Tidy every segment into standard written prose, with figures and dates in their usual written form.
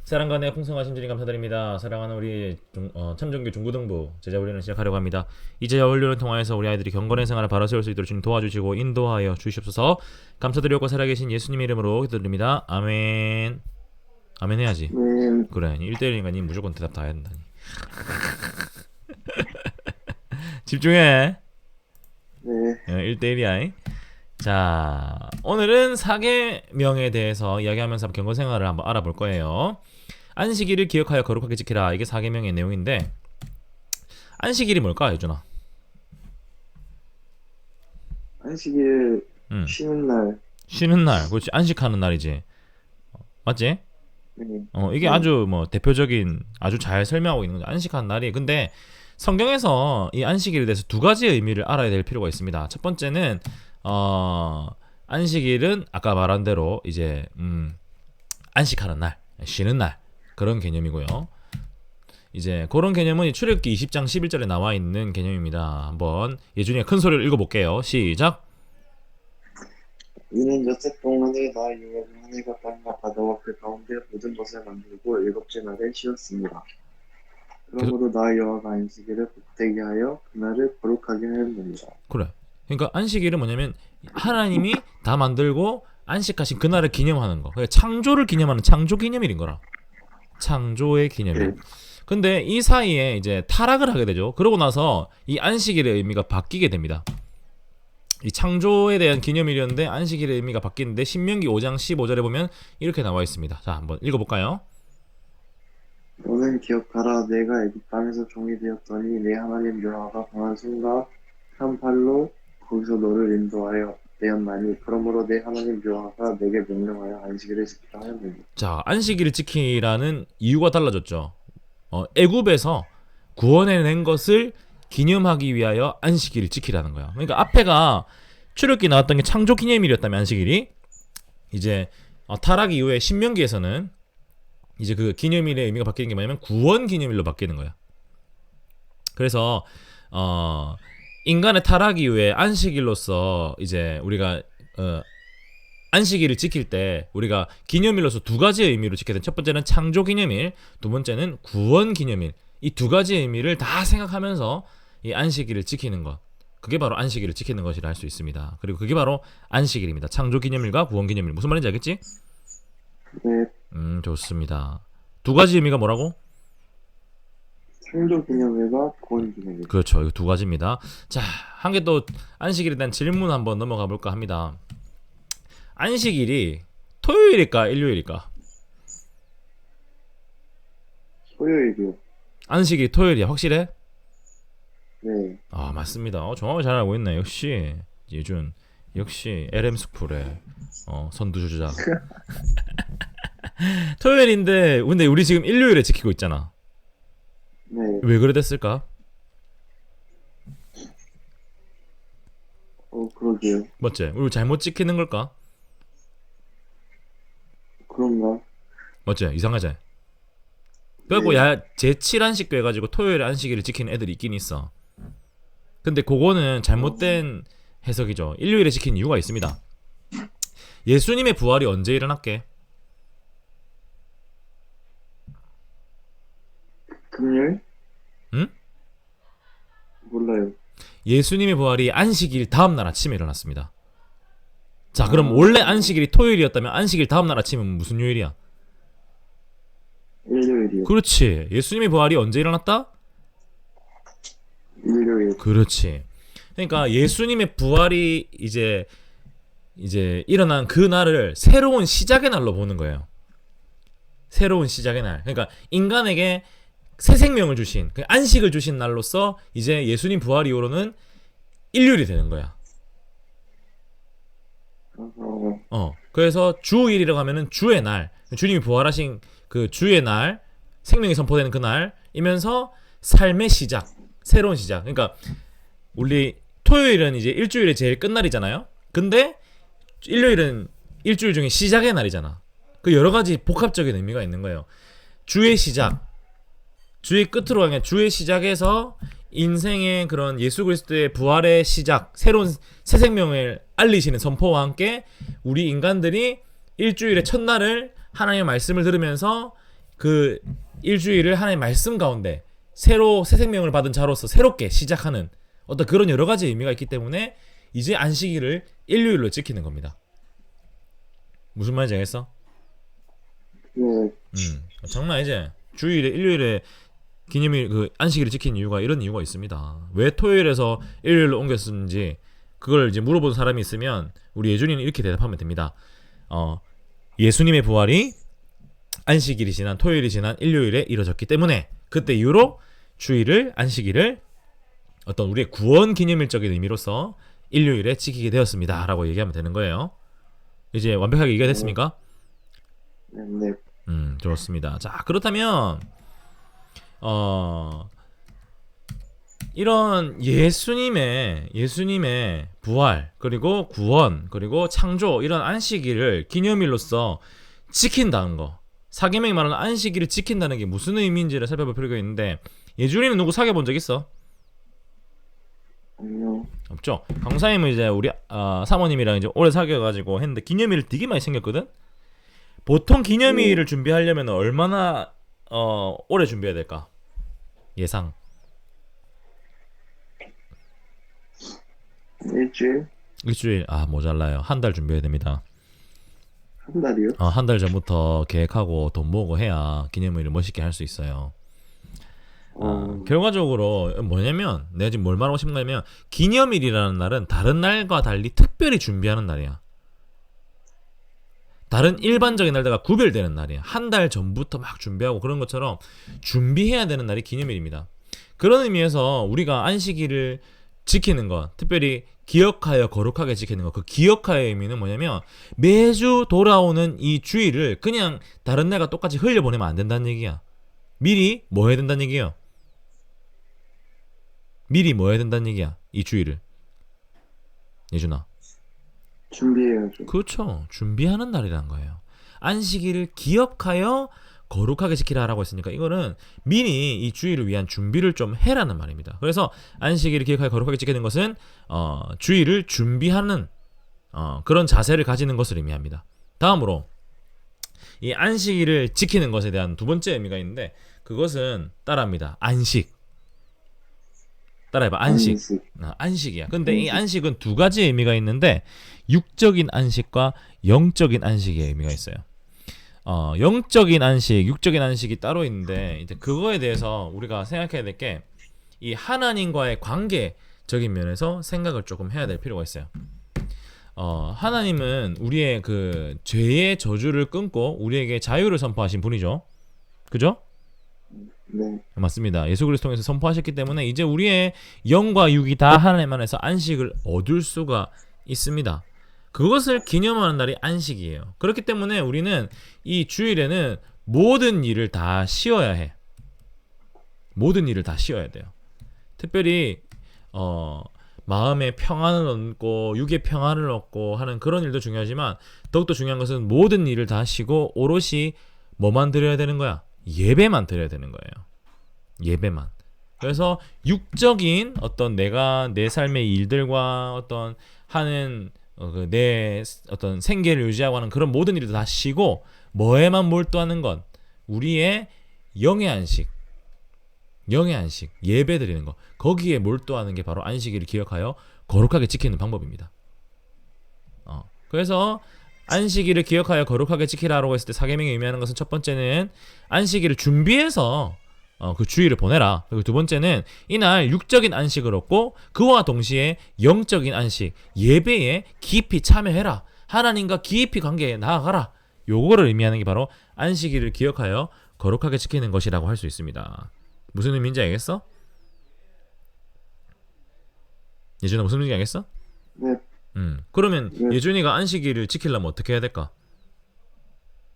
사랑과 풍성하신 주님 감사드립니다. 사랑하는 우리 참정교 중고등부 제자훈련을 시작하려고 합니다. 이 제자훈련을 통하여서 우리 아이들이 경건한 생활을 바로 세울 수 있도록 주님 도와주시고 인도하여 주시옵소서. 감사드리고 살아계신 예수님의 이름으로 기도드립니다. 아멘. 아멘 해야지. 그래 1대1이니까 니 무조건 대답 다 해야 된다니. 집중해. 네. 1대1이야. 자, 오늘은 사계명에 대해서 이야기하면서 경건 생활을 한번 알아볼 거예요. 안식일을 기억하여 거룩하게 지키라. 이게 사계명의 내용인데, 안식일이 뭘까, 예준아? 안식일 쉬는 날. 쉬는 날, 그렇지. 안식하는 날이지. 맞지? 네. 이게 아주 대표적인 아주 잘 설명하고 있는 거죠. 안식하는 날이. 근데 성경에서 이 안식일에 대해서 두 가지의 의미를 알아야 될 필요가 있습니다. 첫 번째는 안식일은 아까 말한 대로 이제 안식하는 날, 쉬는 날 그런 개념이고요. 이제 그런 개념은 출애굽기 20장 11절에 나와 있는 개념입니다. 한번 예준이가 큰 소리를 읽어볼게요. 시작. 이는 여섯 동안에 나 여호와가 하늘과 땅과 바다와 그 가운데 모든 것을 만들고 일곱째 날에 쉬었습니다. 그러므로 나 여호와가 안식일을 복되게 하여 그날을 거룩하게 하였느니라. 그래. 그러니까 안식일은 뭐냐면 하나님이 다 만들고 안식하신 그날을 기념하는 거. 그러니까 창조를 기념하는 창조 기념일인 거라. 창조의 기념일. 근데 이 사이에 이제 타락을 하게 되죠. 그러고 나서 이 안식일의 의미가 바뀌게 됩니다. 이 창조에 대한 기념일이었는데 안식일의 의미가 바뀌는데 신명기 5장 15절에 보면 이렇게 나와 있습니다. 자, 한번 읽어볼까요? 너는 기억하라. 내가 애굽 땅에서 종이 되었더니 내 하나님 여호와가 강한 손과 한 팔로 거기서 너를 인도하여 내었나니 그러므로 내 하나님 여호와가 내게 명령하여 안식일을 지키라 하였느니라. 자, 안식일을 지키라는 이유가 달라졌죠. 애굽에서 구원해낸 것을 기념하기 위하여 안식일을 지키라는 거야. 그러니까 앞에가 출애굽기 나왔던 게 창조 기념일이었다면 안식일이 이제 타락 이후에 신명기에서는 이제 그 기념일의 의미가 바뀌는 게 뭐냐면 구원 기념일로 바뀌는 거야. 그래서 인간의 타락 이후에 안식일로서 이제 우리가 안식일을 지킬 때 우리가 기념일로서 두 가지의 의미로 지켜야 돼. 첫 번째는 창조 기념일, 두 번째는 구원 기념일. 이 두 가지의 의미를 다 생각하면서 이 안식일을 지키는 것. 그게 바로 안식일을 지키는 것이라 할 수 있습니다. 그리고 그게 바로 안식일입니다. 창조 기념일과 구원 기념일. 무슨 말인지 알겠지? 네. 좋습니다. 두 가지 의미가 뭐라고? 창조 기념일과 구원 기념일. 그렇죠. 이거 두 가지입니다. 자, 한 개 또 안식일에 대한 질문 한번 넘어가 볼까 합니다. 안식일이 토요일일까 일요일일까? 토요일이요. 안식일이 토요일이야. 확실해? 네. 아, 맞습니다. 정확히 잘 알고 있네. 역시 예준. 역시 LM 스쿨의 선두주자. 토요일인데 근데 우리 지금 일요일에 지키고 있잖아. 네. 왜 그래 됐을까? 그러게요. 맞지? 우리 잘못 지키는 걸까? 그런가? 맞지? 이상하지? 그래갖고 네. 제7 안식교 해가지고 토요일에 안식일을 지키는 애들이 있긴 있어. 근데 그거는 잘못된 해석이죠. 일요일에 지킨 이유가 있습니다. 예수님의 부활이 언제 일어났게? 금요일? 응? 몰라요. 예수님의 부활이 안식일 다음날 아침에 일어났습니다. 자, 그럼 원래 안식일이 토요일이었다면 안식일 다음날 아침은 무슨 요일이야? 일요일이요. 그렇지. 예수님의 부활이 언제 일어났다? 일요일. 그렇지. 그러니까 예수님의 부활이 이제 일어난 그 날을 새로운 시작의 날로 보는 거예요. 새로운 시작의 날. 그러니까 인간에게 새 생명을 주신, 안식을 주신 날로서 이제 예수님 부활 이후로는 일요일이 되는 거야. 그래서 주일이라고 하면은 주의 날, 주님이 부활하신 그 주의 날, 생명이 선포되는 그 날이면서 삶의 시작, 새로운 시작. 그러니까 우리 토요일은 이제 일주일의 제일 끝날이잖아요. 근데 일요일은 일주일 중에 시작의 날이잖아. 그 여러 가지 복합적인 의미가 있는 거예요. 주의 시작, 주의 끝으로 향해 주의 시작에서 인생의 그런 예수 그리스도의 부활의 시작, 새로운 새 생명을 알리시는 선포와 함께 우리 인간들이 일주일의 첫날을 하나님의 말씀을 들으면서 그 일주일을 하나님의 말씀 가운데 새로 새 생명을 받은 자로서 새롭게 시작하는 어떤 그런 여러 가지 의미가 있기 때문에 이제 안식일을 일요일로 지키는 겁니다. 무슨 말인지 알겠어? 네, 장난 이제 주일에 일요일에 기념일 그 안식일을 지키는 이유가 이런 이유가 있습니다. 왜 토요일에서 일요일로 옮겼는지 그걸 이제 물어본 사람이 있으면 우리 예준이는 이렇게 대답하면 됩니다. 예수님의 부활이 안식일이 지난 토요일이 지난 일요일에 이루어졌기 때문에 그때 이후로 주일을 안식일을 어떤 우리의 구원 기념일적인 의미로서 일요일에 지키게 되었습니다라고 얘기하면 되는 거예요. 이제 완벽하게 이해가 됐습니까? 네, 네. 좋습니다. 자, 그렇다면 이런 예수님의 부활 그리고 구원 그리고 창조 이런 안식일을 기념일로서 지킨다는 거, 사계명이 말하는 안식일을 지킨다는 게 무슨 의미인지를 살펴볼 필요가 있는데 예준이는 누구 사귀어 본 적 있어? 아니요. 없죠. 강사님은 이제 우리 사모님이랑 이제 오래 사귀어가지고 했는데 기념일을 되게 많이 생겼거든. 보통 기념일을 준비하려면 얼마나 오래 준비해야 될까? 예상. 일주일 모자라요. 한 달 준비해야 됩니다. 한 달이요? 한 달 전부터 계획하고 돈 모으고 해야 기념일을 멋있게 할 수 있어요. 결과적으로 뭐냐면 내가 지금 뭘 말하고 싶냐면 기념일이라는 날은 다른 날과 달리 특별히 준비하는 날이야. 다른 일반적인 날들과 구별되는 날이야. 한 달 전부터 막 준비하고 그런 것처럼 준비해야 되는 날이 기념일입니다. 그런 의미에서 우리가 안식일을 지키는 것, 특별히 기억하여 거룩하게 지키는 것, 그 기억하여의 의미는 뭐냐면 매주 돌아오는 이 주일을 그냥 다른 날과 똑같이 흘려보내면 안 된다는 얘기야. 미리 뭐 해야 된다는 얘기야? 미리 뭐 해야 된다는 얘기야? 이 주일을. 예준아. 준비해야죠. 그렇죠. 준비하는 날이란 거예요. 안식일을 기억하여 거룩하게 지키라라고 했으니까 이거는 미리 이 주일을 위한 준비를 좀 해라는 말입니다. 그래서 안식일을 기억하여 거룩하게 지키는 것은 주일을 준비하는 그런 자세를 가지는 것을 의미합니다. 다음으로 이 안식일을 지키는 것에 대한 두 번째 의미가 있는데 그것은 따라합니다. 안식. 따라해봐. 안식. 안식이야. 근데 이 안식은 두 가지 의미가 있는데 육적인 안식과 영적인 안식의 의미가 있어요. 영적인 안식, 육적인 안식이 따로 있는데 이제 그거에 대해서 우리가 생각해야 될 게 이 하나님과의 관계적인 면에서 생각을 조금 해야 될 필요가 있어요. 하나님은 우리의 그 죄의 저주를 끊고 우리에게 자유를 선포하신 분이죠. 그죠? 네. 맞습니다. 예수 그리스도 통해서 선포하셨기 때문에 이제 우리의 영과 육이 다 하나님 안에서 안식을 얻을 수가 있습니다. 그것을 기념하는 날이 안식이에요. 그렇기 때문에 우리는 이 주일에는 모든 일을 다 쉬어야 해. 모든 일을 다 쉬어야 돼요. 특별히 마음의 평안을 얻고 육의 평안을 얻고 하는 그런 일도 중요하지만 더욱더 중요한 것은 모든 일을 다 쉬고 오롯이 뭐만 드려야 되는 거야? 예배만 드려야 되는 거예요. 예배만. 그래서 육적인 어떤 내가 내 삶의 일들과 어떤 하는 내 어떤 생계를 유지하고 하는 그런 모든 일을 다 쉬고 뭐에만 몰두하는 것, 우리의 영의 안식, 예배 드리는 것, 거기에 몰두하는 게 바로 안식일을 기억하여 거룩하게 지키는 방법입니다. 그래서 안식일을 기억하여 거룩하게 지키라라고 했을 때 사계명이 의미하는 것은 첫 번째는 안식일을 준비해서 그 주일을 보내라. 그리고 두 번째는 이날 육적인 안식을 얻고 그와 동시에 영적인 안식, 예배에 깊이 참여해라. 하나님과 깊이 관계에 나아가라. 요거를 의미하는 게 바로 안식일을 기억하여 거룩하게 지키는 것이라고 할 수 있습니다. 무슨 의미인지 알겠어? 예준아 무슨 의미인지 알겠어? 네. 그러면 네. 예준이가 안식일을 지키려면 어떻게 해야 될까?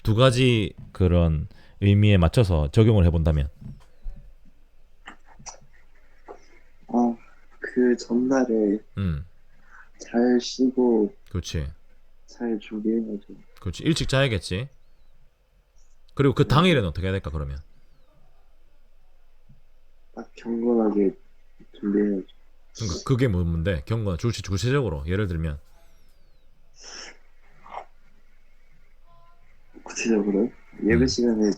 두 가지 그런 의미에 맞춰서 적용을 해본다면 그 전날에 잘 쉬고 그렇지. 잘 준비해야죠. 그렇지. 일찍 자야겠지. 그리고 그 당일에는 어떻게 해야 될까 그러면? 딱 경건하게 준비해야죠. 그러니까 그게 뭔데? 경건 구체적으로 예를 들면 구체적으로 예배 시간에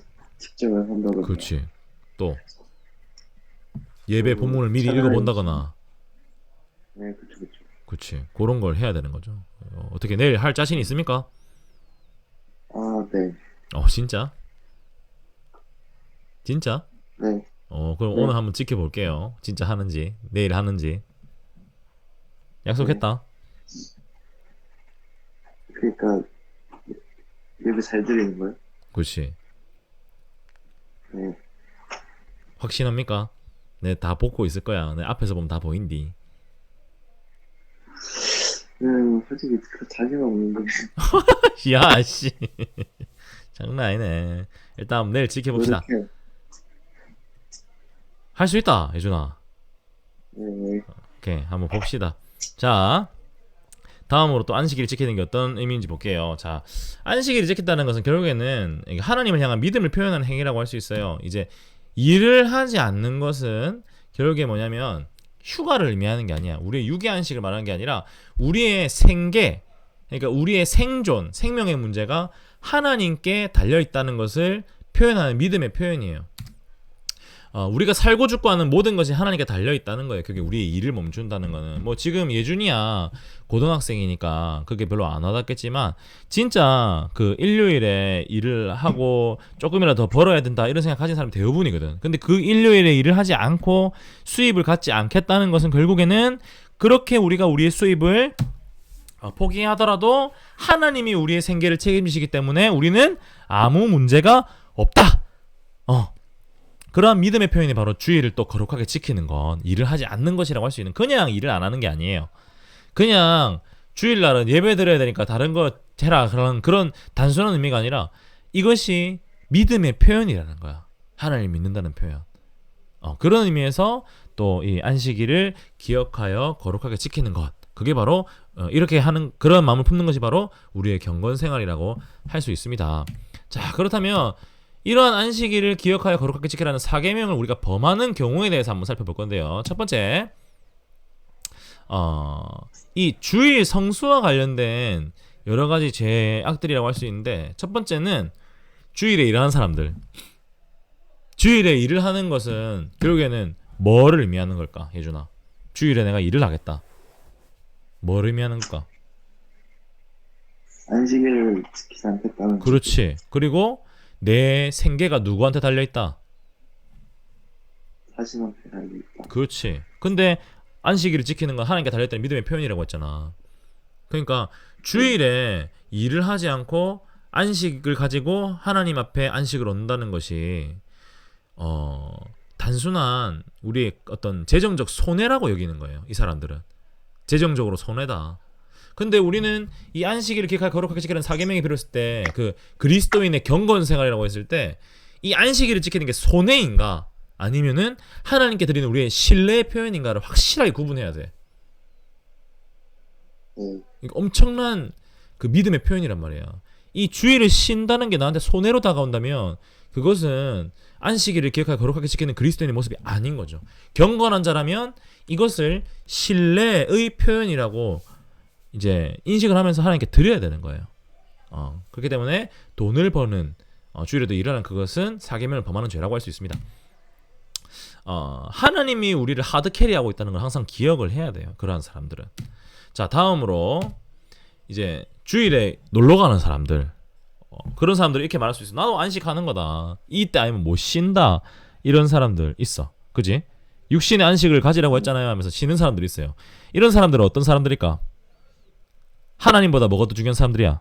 집중을 한다던가. 그렇지. 또 예배 본문을 미리 차라리- 읽어본다거나. 네, 그쵸, 그쵸. 그렇지. 그런 걸 해야 되는 거죠. 어떻게 내일 할 자신 있습니까? 아, 네. 진짜? 진짜? 네. 그럼 네. 오늘 한번 지켜볼게요. 진짜 하는지, 내일 하는지. 약속했다. 그러니까 예배 잘 드리는 거예요? 그렇지. 네. 확신합니까? 내 다 보고 있을 거야. 내 앞에서 보면 다 보인디. 솔직히 그 자신은 없는데. 야, 씨. 장난 아니네. 일단 내일 지켜봅시다. 노력해요. 할 수 있다, 예준아. 네. 오케이, 한번 봅시다. 자, 다음으로 또 안식일을 지키는 게 어떤 의미인지 볼게요. 자, 안식일을 지킨다는 것은 결국에는 이게 하나님을 향한 믿음을 표현하는 행위라고 할 수 있어요. 이제 일을 하지 않는 것은 결국에 뭐냐면 휴가를 의미하는 게 아니야. 우리의 유기 안식을 말하는 게 아니라 우리의 생계, 그러니까 우리의 생존, 생명의 문제가 하나님께 달려 있다는 것을 표현하는 믿음의 표현이에요. 우리가 살고 죽고 하는 모든 것이 하나님께 달려 있다는 거예요. 그게 우리의 일을 멈춘다는 거는. 뭐 지금 예준이야 고등학생이니까 그게 별로 안 와닿겠지만 진짜 그 일요일에 일을 하고 조금이라도 더 벌어야 된다 이런 생각 가진 사람이 대부분이거든. 근데 그 일요일에 일을 하지 않고 수입을 갖지 않겠다는 것은 결국에는 그렇게 우리가 우리의 수입을 포기하더라도 하나님이 우리의 생계를 책임지시기 때문에 우리는 아무 문제가 없다. 그러한 믿음의 표현이 바로 주의를 또 거룩하게 지키는 건 일을 하지 않는 것이라고 할 수 있는, 그냥 일을 안 하는 게 아니에요. 그냥 주일날은 예배 드려야 되니까 다른 거 해라 그런 단순한 의미가 아니라 이것이 믿음의 표현이라는 거야. 하나님 믿는다는 표현. 그런 의미에서 또 이 안식일을 기억하여 거룩하게 지키는 것, 그게 바로 이렇게 하는 그런 마음을 품는 것이 바로 우리의 경건 생활이라고 할 수 있습니다. 자, 그렇다면 이러한 안식일을 기억하여 거룩하게 지키라는 4계명을 우리가 범하는 경우에 대해서 한번 살펴볼 건데요. 첫 번째, 이 주일 성수와 관련된 여러 가지 죄악들이라고 할 수 있는데, 첫 번째는 주일에 일하는 사람들. 주일에 일을 하는 것은 결국에는 뭐를 의미하는 걸까, 예준아? 주일에 내가 일을 하겠다. 뭘 의미하는 걸까? 안식일을 지키지 않겠다는. 그렇지. 그리고 내 생계가 누구한테 달려있다? 자신한테 달려있다. 그렇지. 근데 안식일을 지키는 건 하나님께 달려있다는 믿음의 표현이라고 했잖아. 그러니까 주일에 일을 하지 않고 안식을 가지고 하나님 앞에 안식을 얻는다는 것이 단순한 우리의 어떤 재정적 손해라고 여기는 거예요. 이 사람들은 재정적으로 손해다. 근데 우리는 이 안식일을 기억하여 거룩하게 지키라는 4계명이 필요했을 때, 그 그리스도인의 경건 생활이라고 했을 때 이 안식일을 지키는 게 손해인가 아니면은 하나님께 드리는 우리의 신뢰의 표현인가를 확실하게 구분해야 돼. 이거 엄청난 그 믿음의 표현이란 말이야. 이 주일을 쉰다는 게 나한테 손해로 다가온다면 그것은 안식일을 기억하여 거룩하게 지키는 그리스도인의 모습이 아닌 거죠. 경건한 자라면 이것을 신뢰의 표현이라고 이제 인식을 하면서 하나님께 드려야 되는 거예요. 그렇기 때문에 돈을 버는 주일에도 일하는 그것은 4계명을 범하는 죄라고 할 수 있습니다. 하나님이 우리를 하드 캐리하고 있다는 걸 항상 기억을 해야 돼요. 그러한 사람들은. 자, 다음으로 이제 주일에 놀러 가는 사람들. 그런 사람들 이렇게 말할 수 있어. 나도 안식하는 거다. 이때 아니면 못 쉰다. 이런 사람들 있어. 그지? 육신의 안식을 가지라고 했잖아요 하면서 쉬는 사람들 있어요. 이런 사람들은 어떤 사람들일까? 하나님보다 뭐가 더 중요한 사람들이야?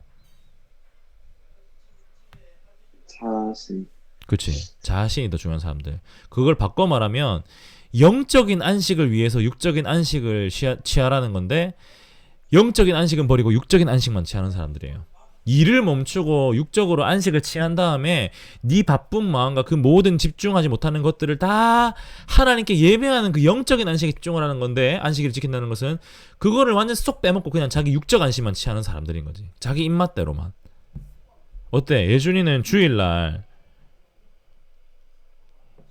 자신. 그치. 자신이 더 중요한 사람들. 그걸 바꿔 말하면 영적인 안식을 위해서 육적인 안식을 취하라는 건데, 영적인 안식은 버리고 육적인 안식만 취하는 사람들이에요. 일을 멈추고 육적으로 안식을 취한 다음에 네 바쁜 마음과 그 모든 집중하지 못하는 것들을 다 하나님께 예배하는 그 영적인 안식에 집중을 하는 건데, 안식일을 지킨다는 것은 그거를 완전 쏙 빼먹고 그냥 자기 육적 안식만 취하는 사람들인 거지. 자기 입맛대로만. 어때? 예준이는 주일날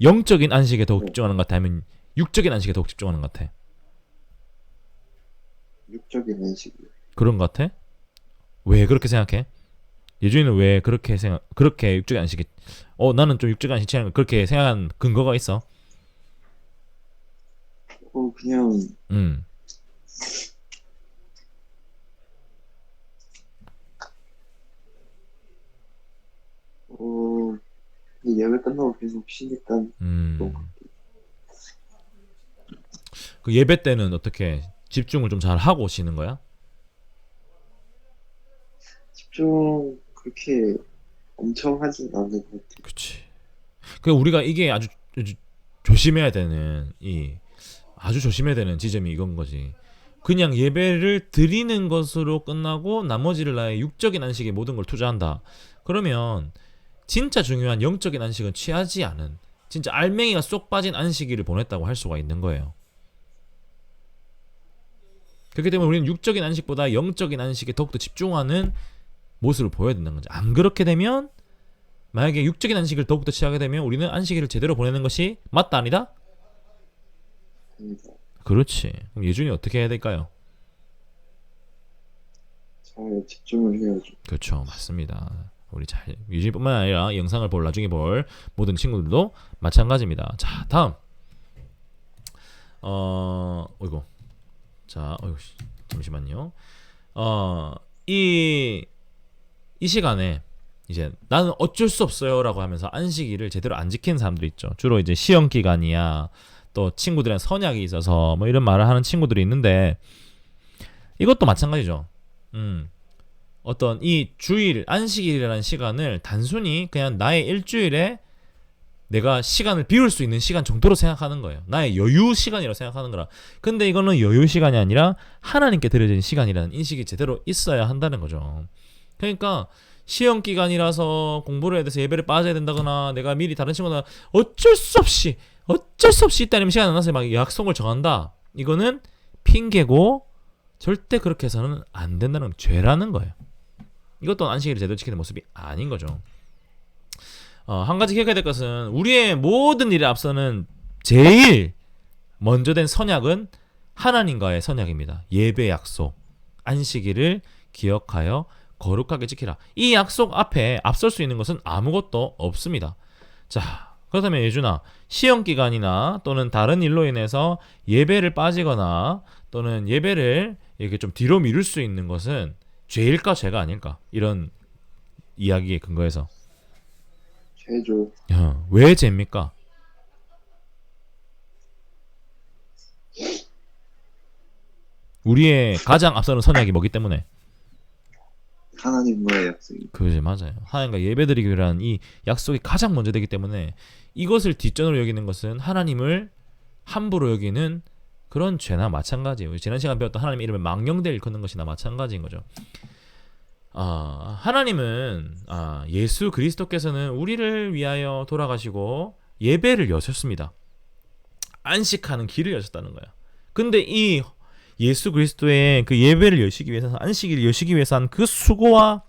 영적인 안식에 더욱 집중하는 것 같아? 아니면 육적인 안식에 더욱 집중하는 것 같아? 육적인 안식이요. 그런 것 같아? 왜 그렇게 생각해? 예준이는 왜 그렇게 육적인 안식이 나는 좀 육적인 안식 취하는 거 그렇게 생각한 근거가 있어? 그냥 음. 어 예배 끝나고 계속 쉬니까 또 그 예배 때는 어떻게 집중을 좀 잘 하고 쉬는 거야? 집중 그렇게 엄청 하진 않는 것 같아요. 그치. 그 우리가 이게 아주 조심해야 되는 아주 조심해야 되는 지점이 이건 거지. 그냥 예배를 드리는 것으로 끝나고 나머지를 나의 육적인 안식에 모든 걸 투자한다. 그러면 진짜 중요한 영적인 안식은 취하지 않은 진짜 알맹이가 쏙 빠진 안식일을 보냈다고 할 수가 있는 거예요. 그렇기 때문에 우리는 육적인 안식보다 영적인 안식에 더욱더 집중하는 모습을 보여야 된다는 거죠. 안 그렇게 되면 만약에 육적인 안식을 더욱더 취하게 되면 우리는 안식일을 제대로 보내는 것이 맞다 아니다? 아니다. 그렇지. 그럼 예준이 어떻게 해야 될까요? 잘 집중을 해야죠. 그렇죠. 맞습니다. 우리 잘 예준이뿐만 아니라 영상을 나중에 볼 모든 친구들도 마찬가지입니다. 자, 다음. 어이구. 자, 잠시만요. 이 시간에 이제 나는 어쩔 수 없어요라고 하면서 안식일을 제대로 안 지키는 사람들이 있죠. 주로 이제 시험 기간이야. 또 친구들이랑 선약이 있어서 뭐 이런 말을 하는 친구들이 있는데 이것도 마찬가지죠. 어떤 이 주일 안식일이라는 시간을 단순히 그냥 나의 일주일에 내가 시간을 비울 수 있는 시간 정도로 생각하는 거예요. 나의 여유 시간이라고 생각하는 거라. 근데 이거는 여유 시간이 아니라 하나님께 드려진 시간이라는 인식이 제대로 있어야 한다는 거죠. 그러니까 시험 기간이라서 공부를 해야 돼서 예배를 빠져야 된다거나 내가 미리 다른 친구나 어쩔 수 없이 있다 아니면 시간 안 나서 막 약속을 정한다. 이거는 핑계고 절대 그렇게 해서는 안 된다는 죄라는 거예요. 이것도 안식일을 제대로 지키는 모습이 아닌 거죠. 한 가지 기억해야 될 것은 우리의 모든 일에 앞서는 제일 먼저 된 선약은 하나님과의 선약입니다. 예배 약속, 안식일을 기억하여 거룩하게 지키라. 이 약속 앞에 앞설 수 있는 것은 아무것도 없습니다. 자, 그렇다면 예준아, 시험 기간이나 또는 다른 일로 인해서 예배를 빠지거나 또는 예배를 이렇게 좀 뒤로 미룰 수 있는 것은 죄일까 죄가 아닐까? 이런 이야기에 근거해서 죄죠. 왜 죄입니까? 우리의 가장 앞서는 선약이 뭐기 때문에? 하나님과의 약속이. 그지 맞아요. 하나님과 예배드리기라는 이 약속이 가장 먼저 되기 때문에 이것을 뒷전으로 여기는 것은 하나님을 함부로 여기는 그런 죄나 마찬가지예요. 지난 시간 배웠던 하나님의 이름을 망령되이 일컫는 것이나 마찬가지인 거죠. 하나님은 예수 그리스도께서는 우리를 위하여 돌아가시고 예배를 여셨습니다. 안식하는 길을 여셨다는 거야. 근데 이 예수 그리스도의 그 예배를 여시기 위해서 안식일을 여시기 위해서 한 그 수고와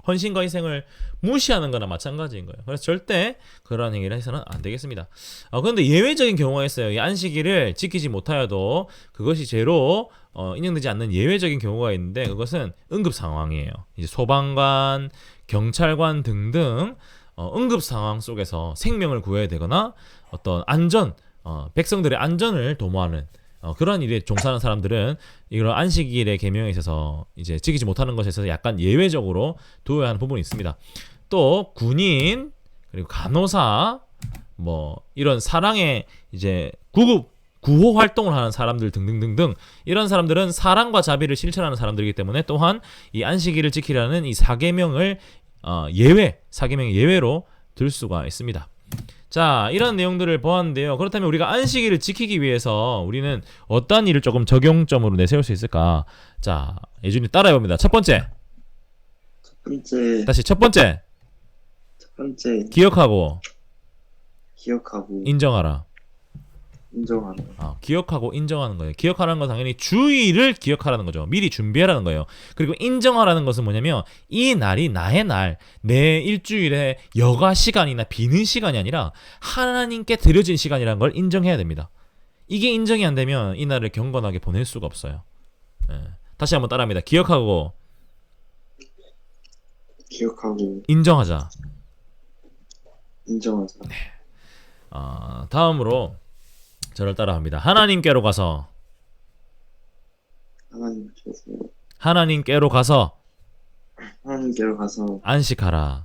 헌신과 희생을 무시하는 거나 마찬가지인 거예요. 그래서 절대 그러한 행위를 해서는 안 되겠습니다. 그런데 예외적인 경우가 있어요. 이 안식일을 지키지 못하여도 그것이 죄로 인정되지 않는 예외적인 경우가 있는데 그것은 응급 상황이에요. 이제 소방관, 경찰관 등등 응급 상황 속에서 생명을 구해야 되거나 어떤 백성들의 안전을 도모하는 그런 일에 종사하는 사람들은 이런 안식일의 계명에 있어서 이제 지키지 못하는 것에 있어서 약간 예외적으로 두어야 하는 부분이 있습니다. 또 군인 그리고 간호사 뭐 이런 사랑의 이제 구호 활동을 하는 사람들 등등등등 이런 사람들은 사랑과 자비를 실천하는 사람들이기 때문에 또한 이 안식일을 지키라는 이 사계명을 사계명의 예외로 들 수가 있습니다. 자, 이런 내용들을 보았는데요. 그렇다면 우리가 안식일을 지키기 위해서 우리는 어떤 일을 조금 적용점으로 내세울 수 있을까? 자, 예준이 따라해봅니다. 첫 번째, 다시 첫 번째, 기억하고 인정하라. 기억하고 인정하는 거예요. 기억하라는 건 당연히 주의를 기억하라는 거죠. 미리 준비하라는 거예요. 그리고 인정하라는 것은 뭐냐면 이 날이 나의 날, 내 일주일의 여가 시간이나 비는 시간이 아니라 하나님께 드려진 시간이라는 걸 인정해야 됩니다. 이게 인정이 안 되면 이 날을 경건하게 보낼 수가 없어요. 다시 한번 따라합니다. 기억하고 기억하고 인정하자. 인정하자. 다음으로 저를 따라합니다. 하나님께로 가서 하나님께로 가서 안식하라.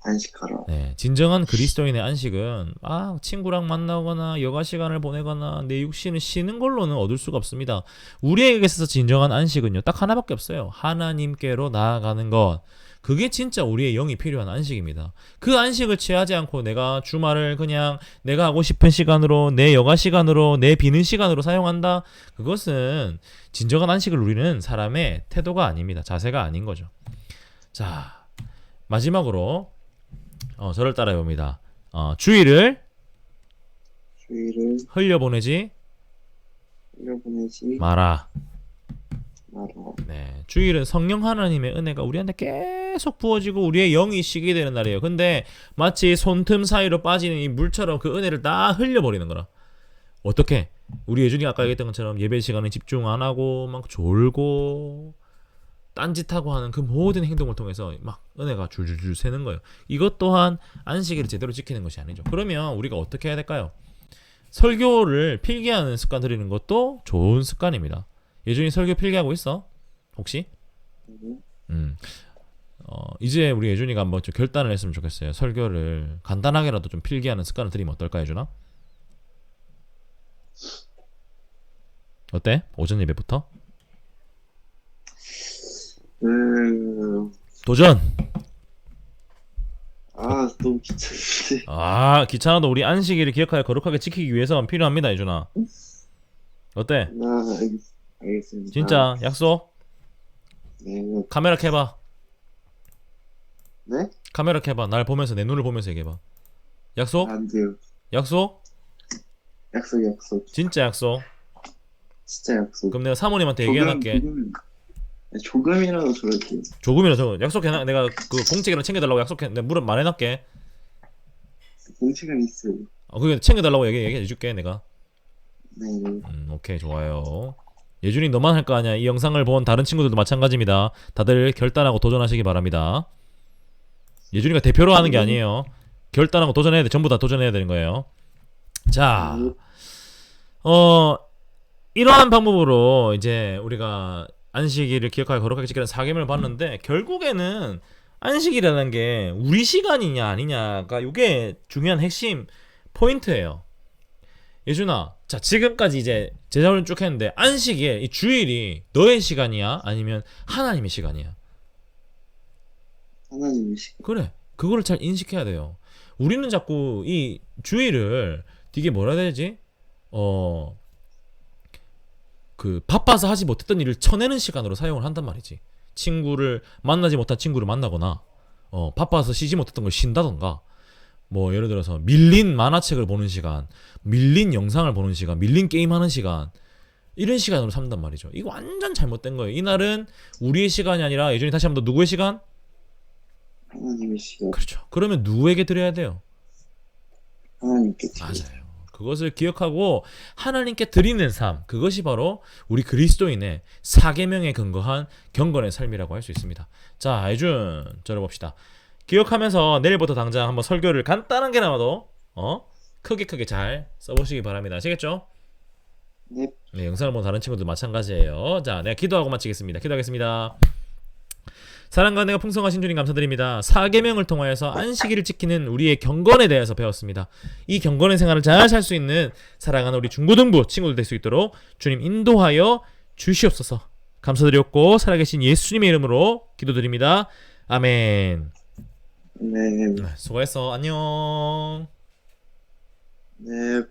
안식하라. 네, 진정한 그리스도인의 안식은 친구랑 만나거나 여가 시간을 보내거나 내 육신을 쉬는 걸로는 얻을 수가 없습니다. 우리에게 있어서 진정한 안식은요, 딱 하나밖에 없어요. 하나님께로 나아가는 것. 그게 진짜 우리의 영이 필요한 안식입니다. 그 안식을 취하지 않고 내가 주말을 그냥 내가 하고 싶은 시간으로, 내 여가 시간으로, 내 비는 시간으로 사용한다? 그것은 진정한 안식을 누리는 사람의 태도가 아닙니다. 자세가 아닌 거죠. 자, 마지막으로 저를 따라해 봅니다. 주의를 흘려보내지 마라. 네, 주일은 성령 하나님의 은혜가 우리한테 계속 부어지고 우리의 영이 쉬게 되는 날이에요. 근데 마치 손틈 사이로 빠지는 이 물처럼 그 은혜를 다 흘려버리는 거라. 어떻게? 우리 예준이가 아까 얘기했던 것처럼 예배 시간에 집중 안 하고 막 졸고 딴짓하고 하는 그 모든 행동을 통해서 막 은혜가 줄줄줄 새는 거예요. 이것 또한 안식일을 제대로 지키는 것이 아니죠. 그러면 우리가 어떻게 해야 될까요? 설교를 필기하는 습관 들이는 것도 좋은 습관입니다. 예준이 설교 필기하고 있어? 혹시? 이제 우리 예준이가 한번 좀 결단을 했으면 좋겠어요. 설교를 간단하게라도 좀 필기하는 습관을 들이면 어떨까, 예준아? 어때? 오전 예배부터? 도전! 너무 귀찮지. 귀찮아도 우리 안식일을 기억하여 거룩하게 지키기 위해서 필요합니다, 예준아. 어때? 알겠습니다. 진짜 약속? 네. 카메라 켜봐. 네? 카메라 켜봐. 날 보면서, 내 눈을 보면서 얘기해봐. 약속? 안 돼요. 약속? 약속. 진짜 약속? 진짜 약속. 그럼 내가 사모님한테 얘기해놨게. 조금이라도 저럴게요. 조금이라도 약속해놔. 내가 그 공책이랑 챙겨달라고 약속해. 내가 말해놨게. 공책은 있어요. 그게 챙겨달라고 얘기해줄게 내가. 네. 오케이, 좋아요. 예준이 너만 할 거 아니야. 이 영상을 본 다른 친구들도 마찬가지입니다. 다들 결단하고 도전하시기 바랍니다. 예준이가 대표로 하는 게 아니에요. 결단하고 도전해야 돼. 전부 다 도전해야 되는 거예요. 자, 이러한 방법으로 이제 우리가 안식일을 기억하여 거룩하게 지키는 사계명을 봤는데, 결국에는 안식이라는 게 우리 시간이냐 아니냐가 이게 중요한 핵심 포인트예요. 예준아, 자, 지금까지 이제 제자훈련 쭉 했는데 안식일 이 주일이 너의 시간이야 아니면 하나님의 시간이야? 하나님의 시간. 그래, 그거를 잘 인식해야 돼요. 우리는 자꾸 이 주일을 되게 뭐라 해야 되지? 그 바빠서 하지 못했던 일을 쳐내는 시간으로 사용을 한단 말이지. 친구를 만나지 못한 친구를 만나거나 바빠서 쉬지 못했던 걸 쉰다던가, 뭐 예를 들어서 밀린 만화책을 보는 시간, 밀린 영상을 보는 시간, 밀린 게임하는 시간, 이런 시간으로 삼단 말이죠. 이거 완전 잘못된 거예요. 이날은 우리의 시간이 아니라, 예전에 다시 한번 더 누구의 시간? 하나님의 시간. 그렇죠. 그러면 누구에게 드려야 돼요? 하나님께. 맞아요. 그것을 기억하고 하나님께 드리는 삶, 그것이 바로 우리 그리스도인의 사계명에 근거한 경건의 삶이라고 할 수 있습니다. 자, 예준 들어봅시다. 기억하면서 내일부터 당장 한번 설교를 간단한 게나마도 크게 잘 써보시기 바랍니다. 아시겠죠? 네. 네, 영상을 본 다른 친구들 마찬가지예요. 자, 내가 기도하고 마치겠습니다. 기도하겠습니다. 사랑과 은혜가 풍성하신 주님 감사드립니다. 사계명을 통하여서 안식일을 지키는 우리의 경건에 대해서 배웠습니다. 이 경건의 생활을 잘 살 수 있는 사랑하는 우리 중고등부 친구들 될 수 있도록 주님 인도하여 주시옵소서. 감사드렸고 살아계신 예수님의 이름으로 기도드립니다. 아멘. 네. 수고했어. 안녕. 네.